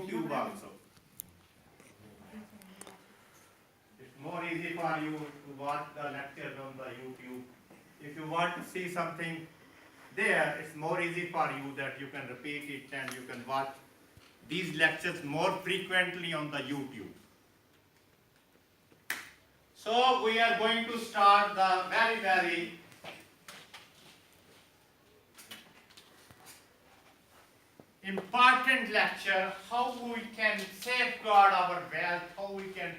YouTube also. It's more easy for you to watch the lectures on the YouTube. If you want to see something there, it's more easy for you that you can repeat it and you can watch these lectures more frequently on the YouTube. So we are going to start the very important lecture, how we can safeguard our wealth, how we can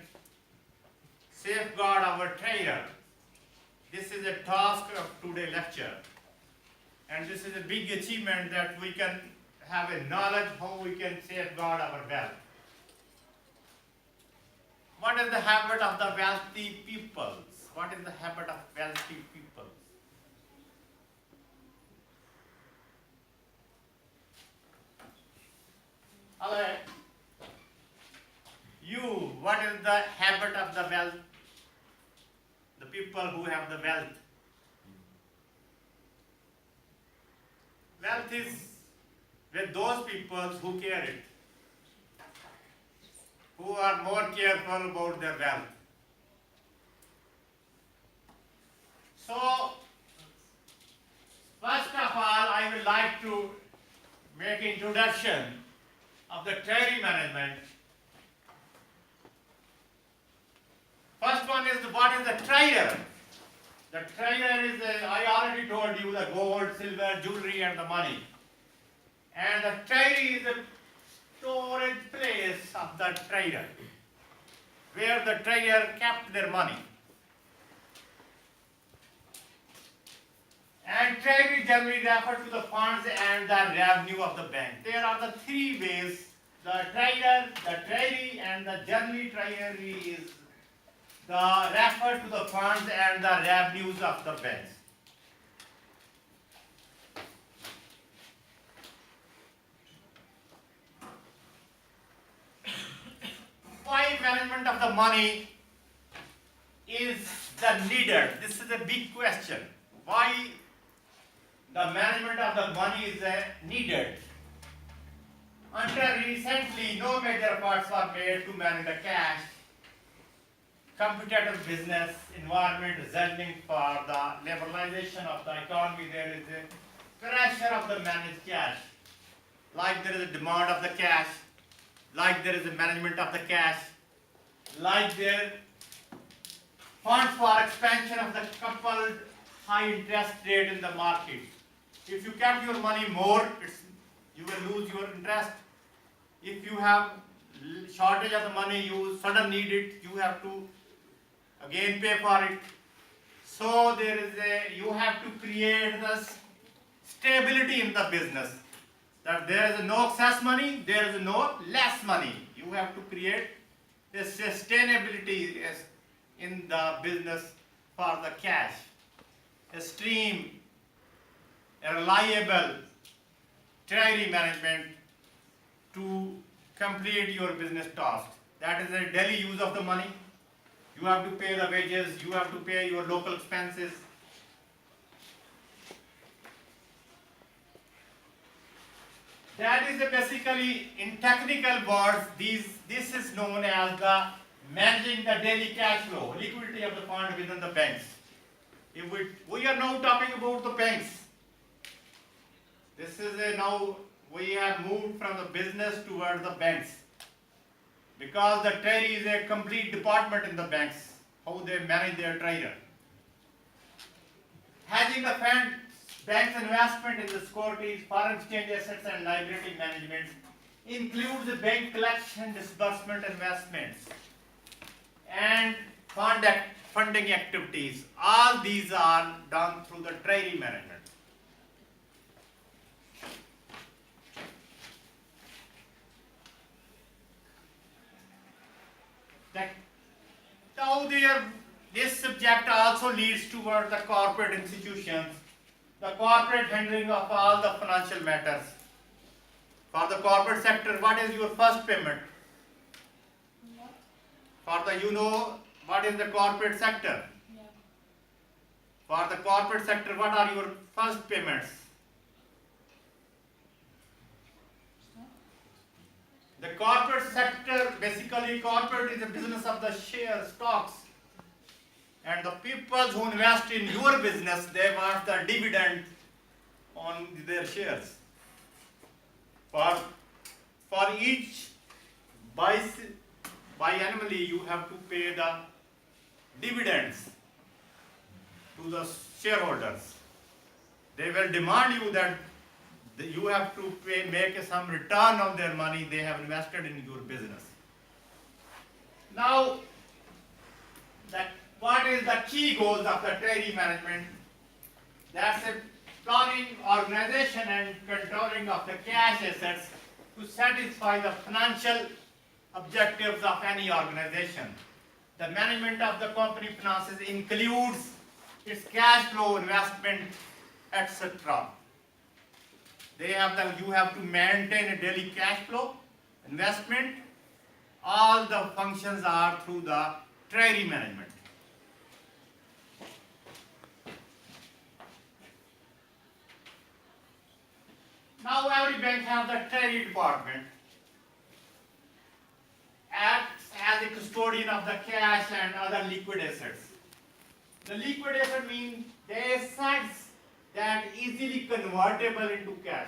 safeguard our treasure. This is a task of today's lecture. And this is a big achievement that we can have a knowledge how we can safeguard our wealth. What is the habit of the wealthy peoples? What is the habit of wealthy peoples? Alright. What is the habit of the wealth? The people who have the wealth. Wealth is with those people who care it, who are more careful about their wealth. So, first of all, I would like to make introduction of the treasury management. First one is what is the treasure? The treasure is, I already told you, the gold, silver, jewelry and the money. And the treasury is the storage place of the trader, where the trader kept their money. And treasury generally refers to the funds and the revenue of the bank. There are the three ways: the trader, the treasury, and the generally treasury is the refer to the funds and the revenues of the banks. Why management of the money is the needed? This is a big question. Why the management of the money is needed? Until recently, no major efforts were made to manage the cash. Competitive business environment resulting for the liberalization of the economy, there is a pressure of the managed cash. Like there is a demand of the cash, like there is a management of the cash, like there funds for expansion of the coupled high interest rate in the market. If you kept your money more, you will lose your interest. If you have shortage of the money, you suddenly need it, you have to again pay for it. So there is you have to create the stability in the business. That there is no excess money, there is no less money. You have to create a sustainability in the business for the cash. A stream, a reliable treasury management to complete your business task. That is a daily use of the money. You have to pay the wages, you have to pay your local expenses. That is basically, in technical words, this is known as the managing the daily cash flow, liquidity of the fund within the banks. If we are now talking about the banks. This is now we have moved from the business towards the banks. Because the treasury is a complete department in the banks, how they manage their treasure. Hedging the bank's investment in the securities, foreign exchange assets and liability management includes the bank collection, disbursement, investments, and funding activities. All these are done through the treasury management. Now this subject also leads toward the corporate institutions, the corporate handling of all the financial matters. For the corporate sector, what is your first payment? For the, what is the corporate sector? Yeah. For the corporate sector, what are your first payments? The corporate sector, basically corporate is the business of the share stocks. And the people who invest in your business, they want the dividend on their shares. For each biannually you have to pay the dividends to the shareholders. They will demand you that you have to make some return on their money they have invested in your business. Now, what is the key goals of the treasury management? That's a planning, organization and controlling of the cash assets to satisfy the financial objectives of any organization. The management of the company finances includes its cash flow, investment, etc. You have to maintain a daily cash flow, investment. All the functions are through the treasury management. Now every bank has the treasury department, acts as a custodian of the cash and other liquid assets. The liquid asset means the assets that easily convertible into cash.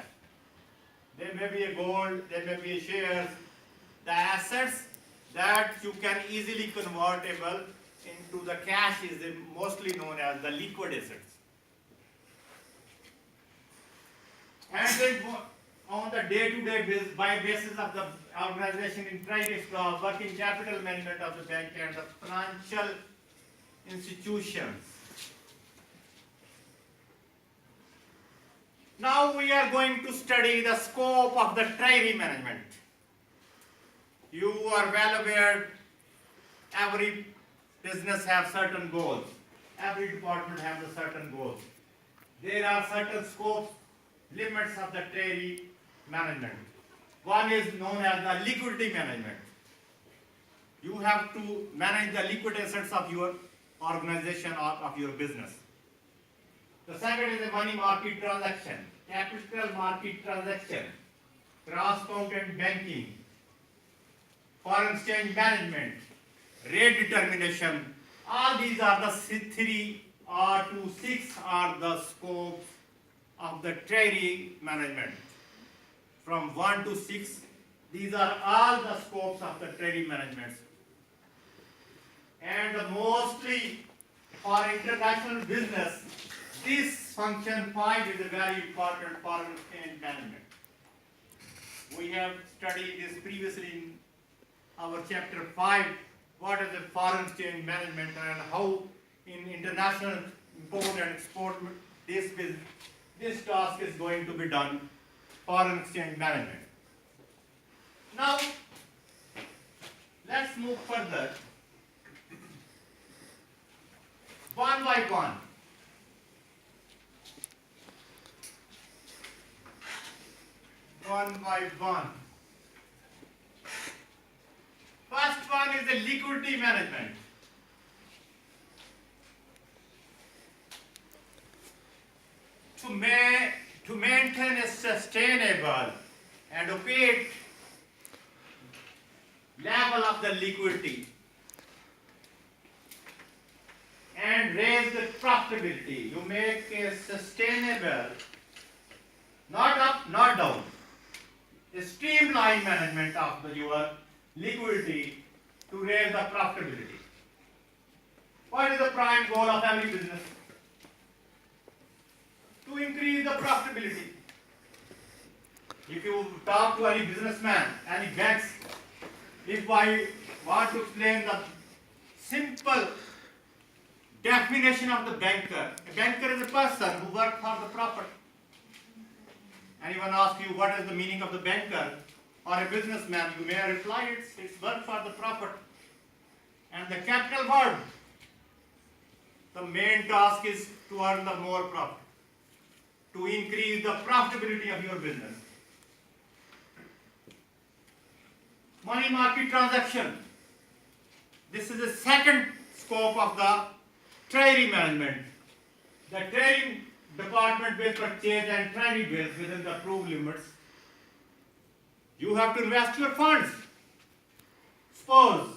There may be a gold, there may be a shares. The assets that you can easily convertible into the cash is mostly known as the liquid assets. And on the day-to-day basis of the organization in treasury stock, working capital management of the bank and the financial institutions. Now we are going to study the scope of the treasury management. You are well aware every business has certain goals. Every department has a certain goals. There are certain scopes, limits of the treasury management. One is known as the liquidity management. You have to manage the liquid assets of your organization or of your business. The second is the money market transaction, capital market transaction, cross-border banking, foreign exchange management, rate determination. All these are the 3 or 6 are the scopes of the treasury management. From 1 to 6, these are all the scopes of the treasury management. And mostly for international business, this function 5 is a very important foreign exchange management. We have studied this previously in our chapter 5, what is the foreign exchange management and how in international import and export this task is going to be done, foreign exchange management. Now, let's move further, one by one. One by one. First one is the liquidity management. To maintain a sustainable and opaque level of the liquidity and raise the profitability, you make a sustainable, not up, not down, a streamlined management of your liquidity to raise the profitability. What is the prime goal of every business? To increase the profitability. If you talk to any businessman, any banks, if I want to explain the simple definition of the banker, a banker is a person who works for the profit. Anyone asks you what is the meaning of the banker or a businessman, you may reply it's work for the profit. And the capital word, the main task is to earn the more profit, to increase the profitability of your business. Money market transaction. This is the second scope of the treasury management. The treasury department will purchase and treasury bills within the approved limits You have to invest your funds. Suppose,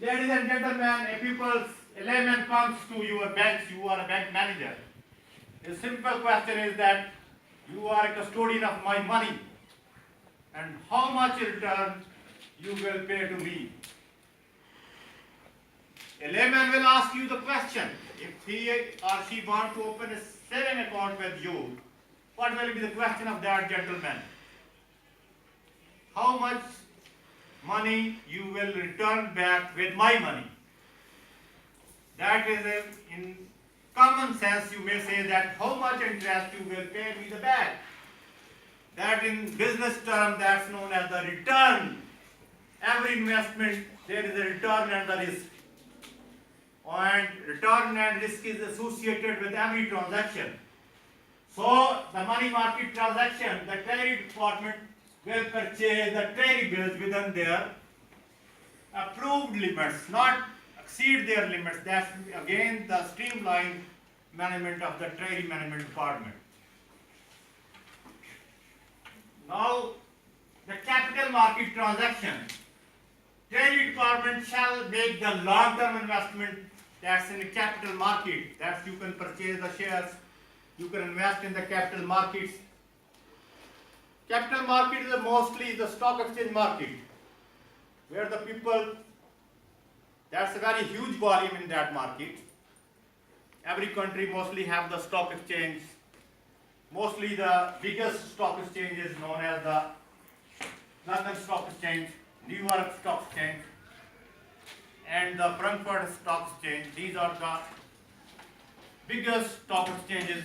ladies and gentlemen, a layman comes to your bank, you are a bank manager. A simple question is that you are a custodian of my money, and how much return you will pay to me. A layman will ask you the question. If he or she wants to open a saving account with you, what will be the question of that gentleman? How much money you will return back with my money? That is, in common sense, you may say that how much interest you will pay me the back. That in business term, that's known as the return. Every investment, there is a return and the risk. And return and risk is associated with every transaction. So, the money market transaction, the Treasury Department will purchase the Treasury bills within their approved limits, not exceed their limits. That's again the streamlined management of the Treasury Management Department. Now, the capital market transaction. Treasury Department shall make the long-term investment that's in the capital market. That you can purchase the shares, you can invest in the capital markets. Capital market is mostly the stock exchange market, where the people, that's a very huge volume in that market. Every country mostly have the stock exchange. Mostly the biggest stock exchange is known as the London Stock Exchange, New York Stock Exchange, and the Frankfurt Stock Exchange. These are the biggest stock exchanges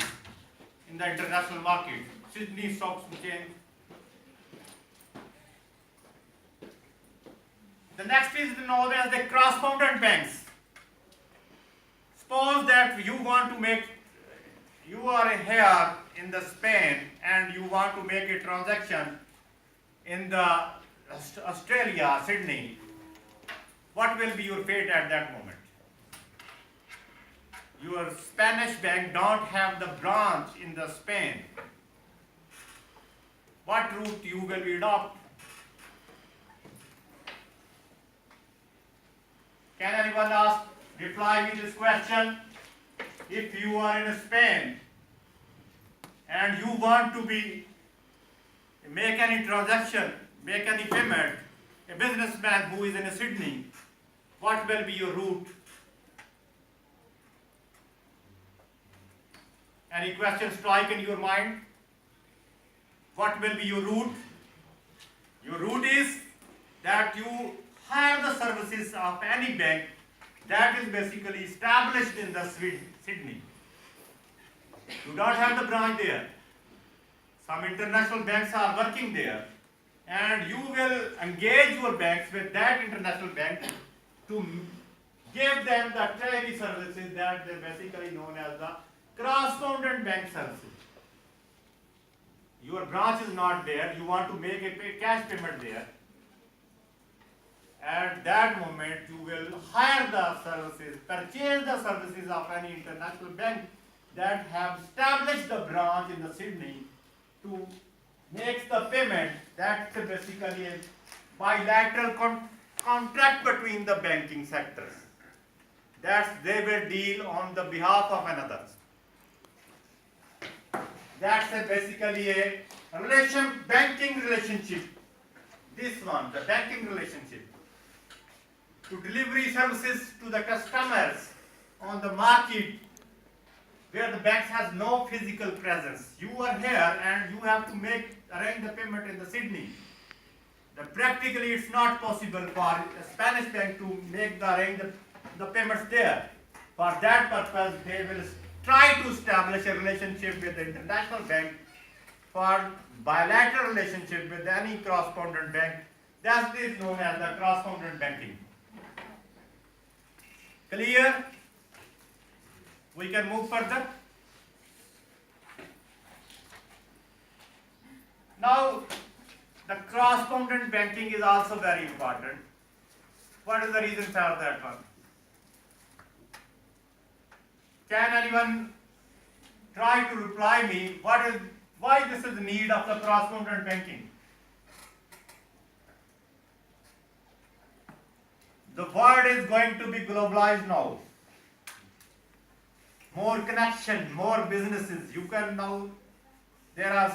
in the international market. Sydney Stock Exchange. The next is known as the correspondent banks. Suppose that you are here in the Spain and you want to make a transaction in the Australia, Sydney. What will be your fate at that moment? Your Spanish bank don't have the branch in the Spain. What route you will adopt? Can anyone reply me this question? If you are in Spain and you want to make any transaction, make any payment, a businessman who is in Sydney, what will be your route? Any question strike in your mind? What will be your route? Your route is that you hire the services of any bank that is basically established in the Sydney. You don't have the branch there. Some international banks are working there, and you will engage your banks with that international bank to give them the Treasury services that they basically known as the correspondent bank services. Your branch is not there, you want to make a cash payment there. At that moment, you will hire the services, purchase the services of any international bank that have established the branch in the Sydney to make the payment. That's basically a bilateral contract between the banking sectors. That they will deal on the behalf of another. That's basically a banking relationship. This one, the banking relationship. To delivery services to the customers on the market where the bank has no physical presence. You are here and you have to arrange the payment in the Sydney. Practically it's not possible for a Spanish bank to arrange the payments there. For that purpose, they will try to establish a relationship with the international bank for bilateral relationship with any correspondent bank. That is known as the correspondent banking. Clear? We can move further. Now, the correspondent banking is also very important. What is the reason for that one? Can anyone try to reply me why this is the need of the correspondent banking? The world is going to be globalized now. More connection, more businesses. You can now, there are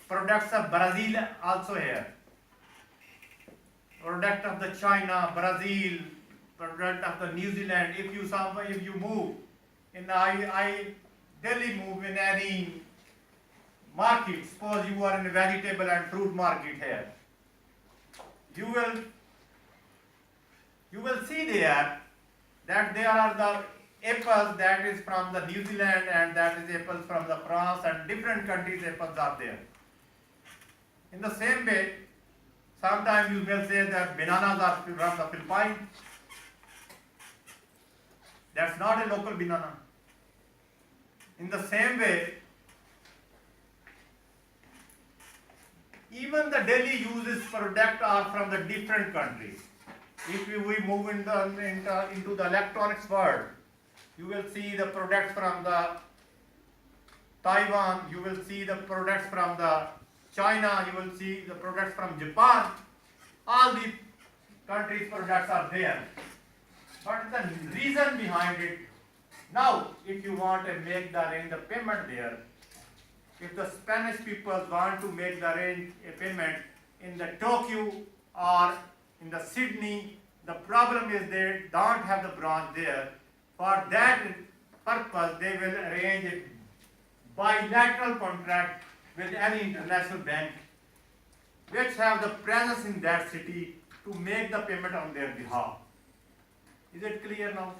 products of Brazil also here. Product of the China, Brazil, product of the New Zealand. If you move in I daily move in any market, suppose you are in a vegetable and fruit market here. You will see there that there are the apples that is from the New Zealand and that is apples from the France and different countries apples are there. In the same way, sometimes you will say that bananas are from the Philippines. That's not a local banana. In the same way, even the daily uses product are from the different countries. If we move into the electronics world, you will see the products from the Taiwan, you will see the products from the China, you will see the products from Japan. All the countries' products are there. But the reason behind it, now if you want to make the arrange the payment there, if the Spanish people want to make the arrange a payment in the Tokyo or in the Sydney, the problem is they don't have the branch there. For that purpose, they will arrange a bilateral contract with any international bank which have the presence in that city to make the payment on their behalf. Is it clear now?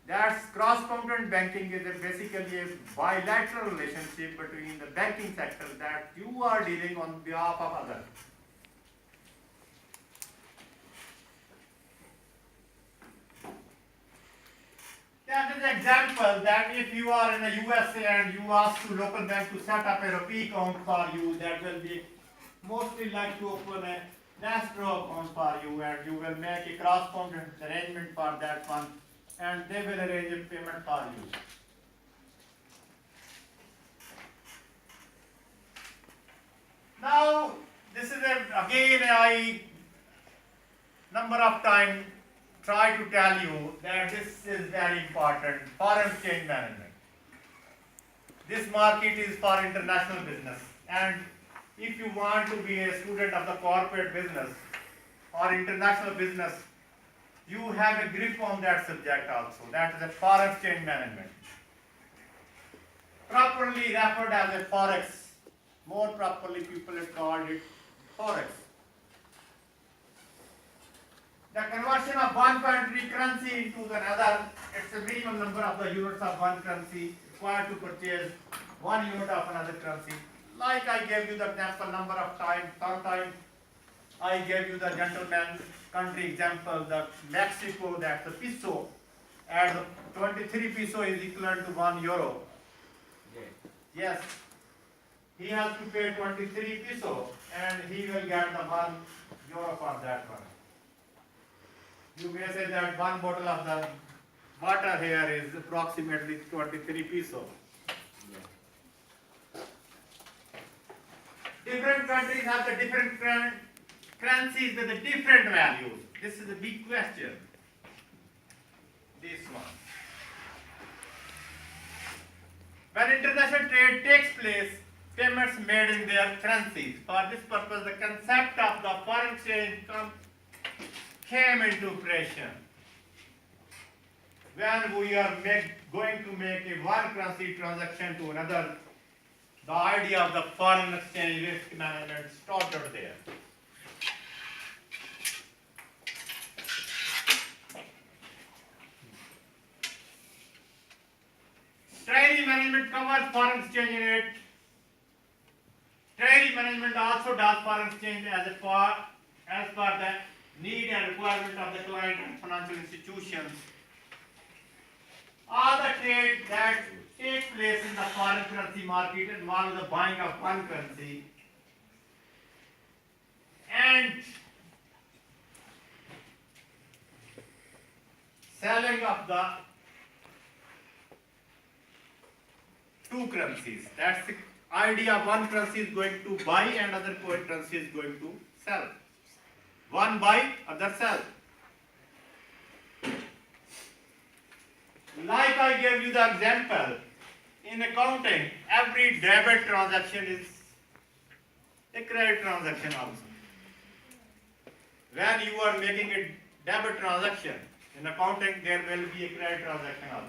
That's cross-continent banking is basically a bilateral relationship between the banking sector that you are dealing on behalf of others. That is an example that if you are in the USA and you ask the local bank to set up a rupee account for you, that will be mostly like to open a NASDAQ account for you and you will make a cross-continent arrangement for that one and they will arrange a payment for you. Now, this is again I number of times try to tell you that this is very important, foreign exchange management. This market is for international business and if you want to be a student of the corporate business or international business, you have a grip on that subject also. That is a foreign exchange management. Properly referred as a forex. More properly people have called it forex. The conversion of one country currency into another, it's a minimum number of the units of one currency required to purchase 1 unit of another currency. Like I gave you the example number of times, sometimes I gave you the gentleman country example, the Mexico, that's the peso, and 23 peso is equivalent to 1 euro. Yes, he has to pay 23 peso and he will get the 1 euro for that one. You may say that one bottle of the water here is approximately 23 peso. Different countries have the different currencies with the different values. This is a big question. This one. When international trade takes place, payments made in their currencies. For this purpose, the concept of the foreign exchange came into operation. When we are going to make a one currency transaction to another, the idea of the foreign exchange risk management started there. Treasury management covers foreign exchange in it. Treasury management also does foreign exchange as per the need and requirement of the client and financial institutions. All the trade that takes place in the foreign currency market involve the buying of one currency and selling of the two currencies. That's the idea. One currency is going to buy and other currency is going to sell. One buy, other sell. Like I gave you the example, in accounting, every debit transaction is a credit transaction also. When you are making a debit transaction, in accounting there will be a credit transaction also.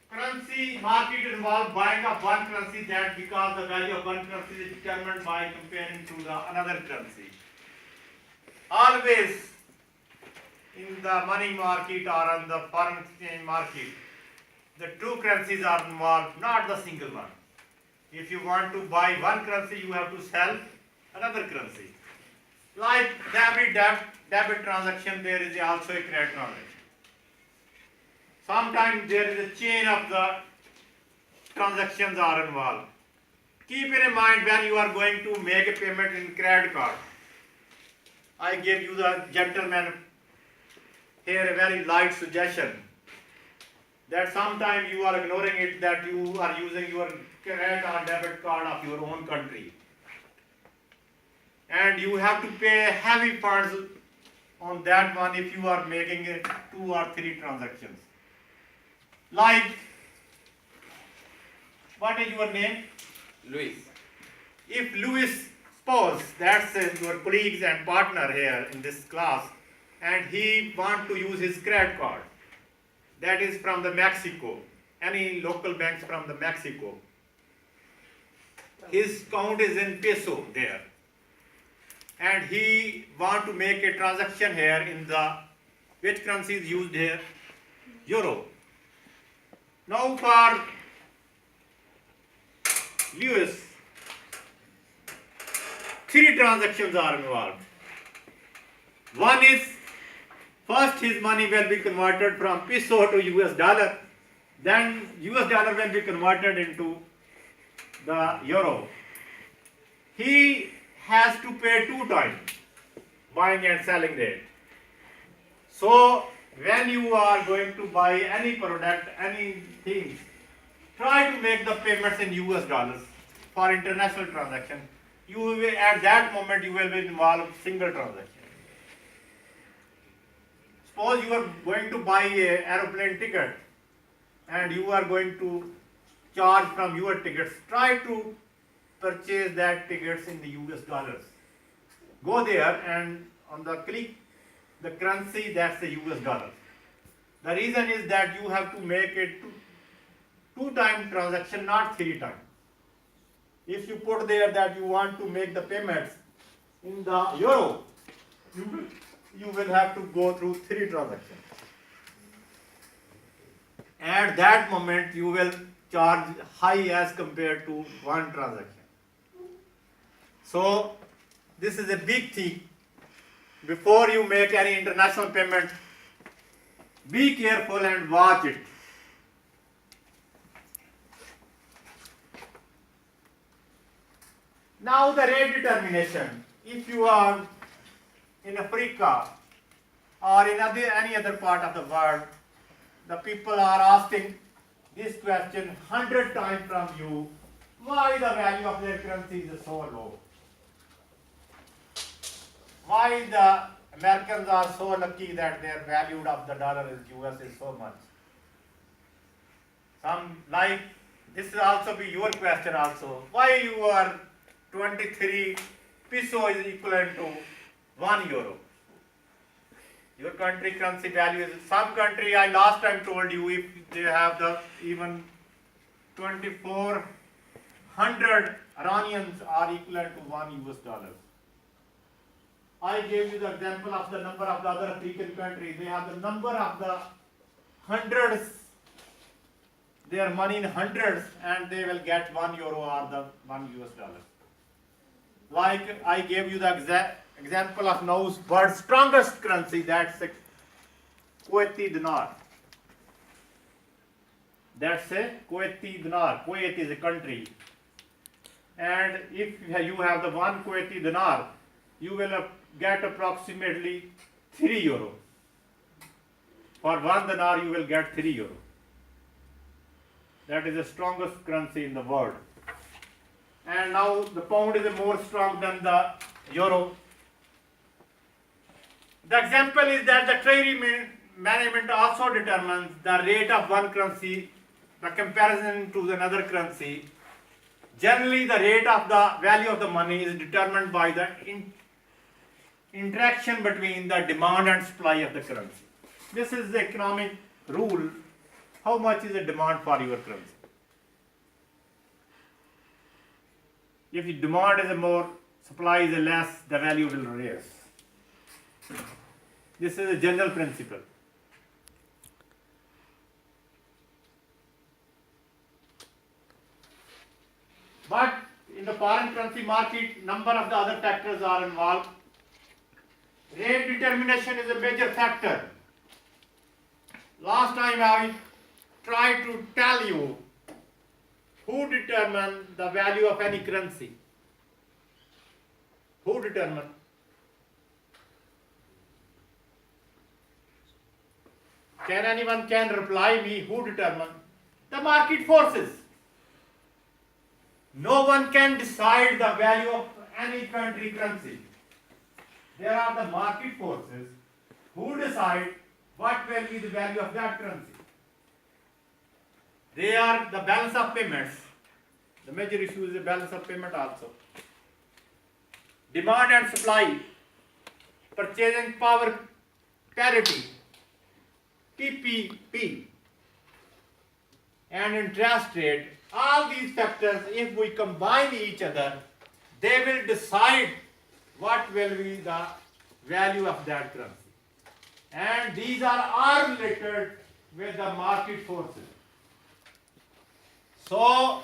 Currency market involves buying of one currency, that because the value of one currency is determined by comparing to the another currency. Always in the money market or on the foreign exchange market, the two currencies are involved, not the single one. If you want to buy one currency, you have to sell another currency. Like every debit transaction, there is also a credit transaction. Sometimes there is a chain of the transactions are involved. Keep in mind when you are going to make a payment in credit card. I gave you the gentleman here a very light suggestion that sometimes you are ignoring it, that you are using your credit or debit card of your own country. And you have to pay heavy funds on that one if you are making 2 or 3 transactions. Like, what is your name? Luis. If Louis, suppose that's your colleagues and partner here in this class, and he want to use his credit card, that is from the Mexico, any local banks from the Mexico. His account is in peso there, and he want to make a transaction here in the, which currency is used here? Euro. Now for Lewis, 3 transactions are involved. One is, first his money will be converted from peso to US dollar, then US dollar will be converted into the euro. He has to pay 2 times, buying and selling that. So when you are going to buy any product, anything, try to make the payments in US dollars for international transaction. You will, at that moment you will be involved single transaction. Suppose you are going to buy an aeroplane ticket and you are going to charge from your tickets. Try to purchase that tickets in the US dollars. Go there and on the click the currency, that's the US dollar. The reason is that you have to make it 2-time transaction, not 3 times. If you put there that you want to make the payments in the euro, you will have to go through 3 transactions. At that moment, you will charge high as compared to 1 transaction. So, this is a big thing. Before you make any international payment, be careful and watch it. Now the rate determination. If you are in Africa or in any other part of the world, the people are asking this question 100 times from you, why the value of their currency is so low? Why the Americans are so lucky that their value of the dollar is US is so much? Some like this will also be your question also. Why you are 23 peso is equivalent to 1 euro? Your country currency value is, some country I last time told you, if they have the even 2400 Iranians are equivalent to 1 US dollar. I gave you the example of the number of the other African countries. They have the number of the hundreds, their money in hundreds, and they will get 1 euro or the 1 US dollar. Like I gave you the example of now world's strongest currency, that's a Kuwaiti dinar. That's a Kuwaiti dinar. Kuwait is a country. And if you have the 1 Kuwaiti dinar, you will get approximately 3 euro. For 1 dinar, you will get 3 euro. That is the strongest currency in the world. And now the pound is more strong than the euro. The example is that the Treasury management also determines the rate of one currency, the comparison to another currency. Generally, the rate of the value of the money is determined by the interaction between the demand and supply of the currency. This is the economic rule. How much is the demand for your currency? If the demand is more, supply is less, the value will rise. This is a general principle. But in the foreign currency market, number of the other factors are involved. Rate determination is a major factor. Last time I tried to tell you who determines the value of any currency. Who determines? Can anyone reply me who determines? The market forces. No one can decide the value of any country currency. There are the market forces who decide what will be the value of that currency. They are the balance of payments. The major issue is the balance of payment also. Demand and supply, purchasing power parity, PPP, and interest rate. All these factors, if we combine each other, they will decide what will be the value of that currency. And these are all related with the market forces. So,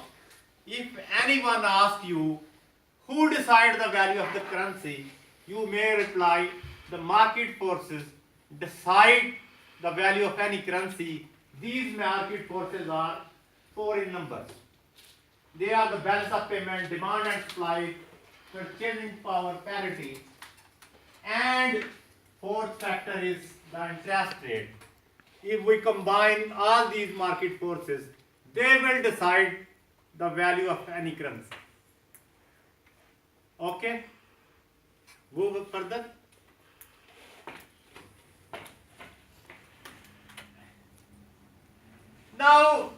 if anyone asks you who decides the value of the currency, you may reply the market forces decide the value of any currency. These market forces are 4 in number. They are the balance of payment, demand and supply, purchasing power parity, and fourth factor is the interest rate. If we combine all these market forces, they will decide the value of any currency. Okay? Move further. Now,